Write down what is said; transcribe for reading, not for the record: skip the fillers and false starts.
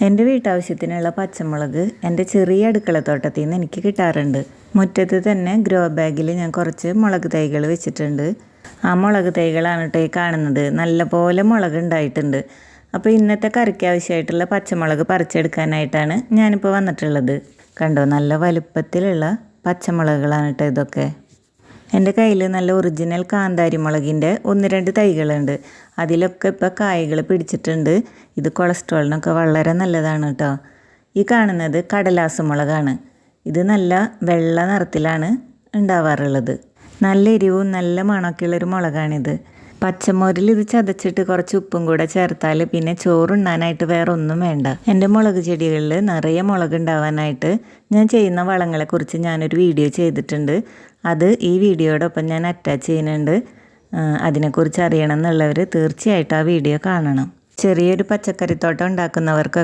എൻ്റെ വീട്ടാവശ്യത്തിനുള്ള പച്ചമുളക് എൻ്റെ ചെറിയ അടുക്കളത്തോട്ടത്തിൽ നിന്ന് എനിക്ക് കിട്ടാറുണ്ട്. മുറ്റത്ത് തന്നെ ഗ്രോ ബാഗിൽ ഞാൻ കുറച്ച് മുളക് തൈകൾ വെച്ചിട്ടുണ്ട്. ആ മുളക് തൈകളാണ് കേട്ടോ ഈ കാണുന്നത്. നല്ലപോലെ മുളക് ഉണ്ടായിട്ടുണ്ട്. അപ്പോൾ ഇന്നത്തെ കറിക്ക് ആവശ്യമായിട്ടുള്ള പച്ചമുളക് പറിച്ചെടുക്കാനായിട്ടാണ് ഞാനിപ്പോൾ വന്നിട്ടുള്ളത്. കണ്ടോ, നല്ല വലുപ്പത്തിലുള്ള പച്ചമുളകുകളാണ് കേട്ടോ ഇതൊക്കെ. എൻ്റെ കയ്യിൽ നല്ല ഒറിജിനൽ കാന്താരി മുളകിൻ്റെ 1-2 തൈകളുണ്ട്. അതിലൊക്കെ ഇപ്പോൾ കായകൾ പിടിച്ചിട്ടുണ്ട്. ഇത് കൊളസ്ട്രോളിനൊക്കെ വളരെ നല്ലതാണ് കേട്ടോ. ഈ കാണുന്നത് കടലാസ് മുളകാണ്. ഇത് നല്ല വെള്ള നിറത്തിലാണ് ഉണ്ടാവാറുള്ളത്. നല്ല എരിവും നല്ല മണമൊക്കെയുള്ളൊരു മുളകാണിത്. പച്ചമോരിൽ ഇത് ചതച്ചിട്ട് കുറച്ച് ഉപ്പും കൂടെ ചേർത്താൽ പിന്നെ ചോറുണ്ണാനായിട്ട് വേറെ ഒന്നും വേണ്ട. എൻ്റെ മുളക് ചെടികളിൽ നിറയെ മുളക് ഉണ്ടാവാനായിട്ട് ഞാൻ ചെയ്യുന്ന വളങ്ങളെക്കുറിച്ച് ഞാനൊരു വീഡിയോ ചെയ്തിട്ടുണ്ട്. അത് ഈ വീഡിയോയോടൊപ്പം ഞാൻ അറ്റാച്ച് ചെയ്യുന്നുണ്ട്. അതിനെക്കുറിച്ച് അറിയണം എന്നുള്ളവർ തീർച്ചയായിട്ടും ആ വീഡിയോ കാണണം. ചെറിയൊരു പച്ചക്കറിത്തോട്ടം ഉണ്ടാക്കുന്നവർക്കൊക്കെ